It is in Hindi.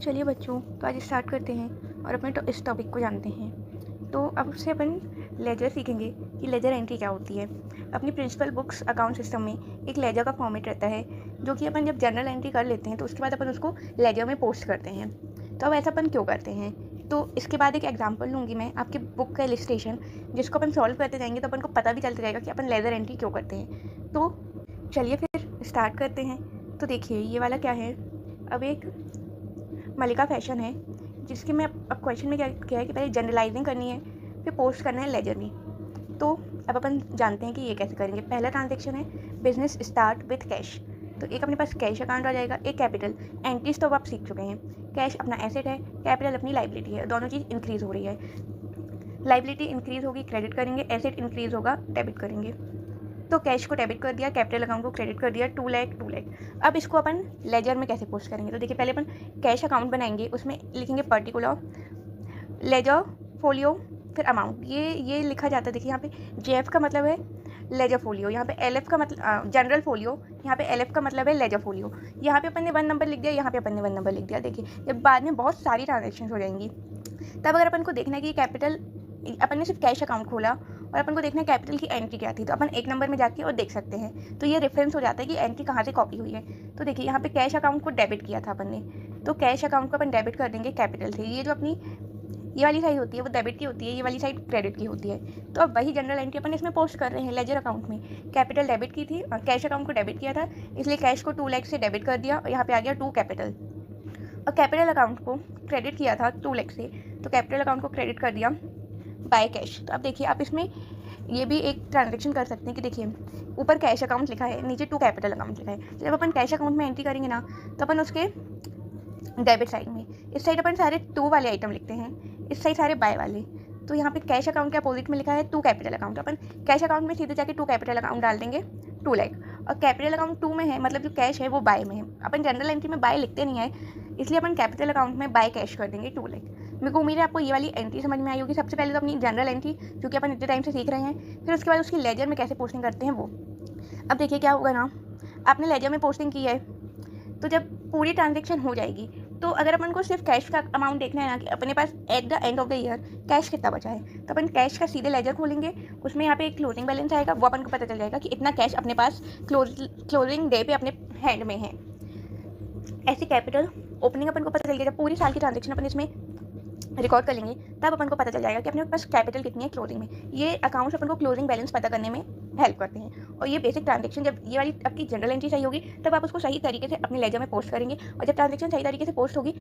चलिए बच्चों, तो आज स्टार्ट करते हैं और अपने इस टॉपिक को जानते हैं। तो अब से अपन लेजर सीखेंगे कि लेजर एंट्री क्या होती है। अपनी प्रिंसिपल बुक्स अकाउंट सिस्टम में एक लेजर का फॉर्मेट रहता है, जो कि अपन जब जनरल एंट्री कर लेते हैं तो उसके बाद अपन उसको लेजर में पोस्ट करते हैं। तो अब ऐसा अपन क्यों करते हैं, तो इसके बाद एक एग्जाम्पल लूँगी मैं आपके बुक का इलिस्ट्रेशन, जिसको अपन सॉल्व करते जाएंगे तो अपन को पता भी चलता जाएगा कि अपन लेजर एंट्री क्यों करते हैं। तो चलिए फिर स्टार्ट करते हैं। तो देखिए ये वाला क्या है, अब एक मलिका फैशन है, जिसके में अब क्वेश्चन में क्या है कि पहले जनरलाइजिंग करनी है, फिर पोस्ट करना है लेजर में। तो अब अपन जानते हैं कि ये कैसे करेंगे। पहला ट्रांजेक्शन है बिजनेस स्टार्ट विथ कैश। तो एक अपने पास कैश अकाउंट आ जाएगा, एक कैपिटल। एंट्रीज तो अब आप सीख चुके हैं। कैश अपना एसेट है, कैपिटल अपनी लाइबिलिटी है। दोनों चीज़ इंक्रीज़ हो रही है। लाइबिलिटी इंक्रीज़ होगी क्रेडिट करेंगे, एसेट इंक्रीज़ होगा डेबिट करेंगे। तो कैश को डेबिट कर दिया, कैपिटल अकाउंट को क्रेडिट कर दिया, 2 लाख 2 लाख। अब इसको अपन लेजर में कैसे पोस्ट करेंगे, तो देखिए पहले अपन कैश अकाउंट बनाएंगे, उसमें लिखेंगे पर्टिकुलर लेजर फोलियो फिर अमाउंट। ये लिखा जाता है। देखिए यहाँ पे जेएफ का मतलब है लेजर फोलियो, यहाँ पे एलएफ का मतलब जनरल फोलियो, यहाँ पे एलएफ का मतलब है लेजर फोलियो। यहाँ पे अपन ने 1 नंबर लिख दिया, यहाँ पे अपन ने 1 नंबर लिख दिया। देखिए जब बाद में बहुत सारी ट्रांजेक्शन हो जाएंगी, तब अगर अपन को देखना है कि कैपिटल, अपन ने सिर्फ कैश अकाउंट खोला और अपन को देखना है कैपिटल की एंट्री क्या थी, तो अपन 1 नंबर में जाके और देख सकते हैं। तो ये रेफरेंस हो जाता है कि एंट्री कहाँ से कॉपी हुई है। तो देखिए यहाँ पे कैश अकाउंट को डेबिट किया था अपन ने, तो कैश अकाउंट को अपन डेबिट कर देंगे कैपिटल से। ये जो अपनी ये वाली साइड होती है वो डेबिट की होती है, ये वाली साइड क्रेडिट की होती है। तो अब वही जनरल एंट्री अपन इसमें पोस्ट कर रहे हैं लेजर अकाउंट में। कैपिटल डेबिट की थी और कैश अकाउंट को डेबिट किया था, इसलिए कैश को 2 लाख से डेबिट कर दिया और यहाँ पे आ गया 2 कैपिटल। और कैपिटल अकाउंट को क्रेडिट किया था 2 लाख से, तो कैपिटल अकाउंट को क्रेडिट कर दिया बाय कैश। तो अब देखिए आप इसमें ये भी एक ट्रांजेक्शन कर सकते हैं कि देखिए ऊपर कैश अकाउंट लिखा है, नीचे 2 कैपिटल अकाउंट लिखा है। जब अपन कैश अकाउंट में एंट्री करेंगे ना, तो अपन उसके डेबिट साइड में, इस साइड अपन सारे 2 वाले आइटम लिखते हैं, इस साइड सारे बाय वाले। तो यहाँ पे कैश अकाउंट के अपोजिट में लिखा है 2 कैपिटल अकाउंट। अपन कैश अकाउंट में सीधे जाके 2 कैपिटल अकाउंट डाल देंगे 2 लाख। और कैपिटल अकाउंट 2 में है, मतलब जो कैश है वो बाय में है। अपन जनरल एंट्री में बाय लिखते नहीं है, इसलिए अपन कैपिटल अकाउंट में बाय कैश कर देंगे 2 लाख। मेरे को उम्मीद है आपको ये वाली एंट्री समझ में आई होगी। सबसे पहले तो अपनी जनरल एंट्री, जो कि अपन इतने टाइम से सीख रहे हैं, फिर उसके बाद उसकी लेजर में कैसे पोस्टिंग करते हैं वो। अब देखिए क्या होगा ना, आपने लेजर में पोस्टिंग की है, तो जब पूरी ट्रांजेक्शन हो जाएगी, तो अगर अपन को सिर्फ कैश का अमाउंट देखना है ना कि अपने पास at the end of the year cash कितना बचा है, तो अपन कैश का सीधे लेजर खोलेंगे, उसमें यहाँ पे एक क्लोजिंग बैलेंस आएगा, वो अपन को पता चल जाएगा कि इतना कैश अपने पास क्लोजिंग डे पे अपने हैंड में है। ऐसे कैपिटल ओपनिंग अपन को पता चल गया। जब पूरी साल की ट्रांजेक्शन अपन इसमें रिकॉर्ड कर लेंगे, तब अपन को पता चल जाएगा कि अपने पास कैपिटल कितनी है क्लोजिंग में। ये अकाउंट्स अपन को क्लोजिंग बैलेंस पता करने में हेल्प करते हैं। और ये बेसिक ट्रांजेक्शन, जब ये वाली आपकी जनरल एंट्री सही होगी, तब आप उसको सही तरीके से अपने लेजर में पोस्ट करेंगे। और जब ट्रांजेक्शन सही तरीके से पोस्ट होगी,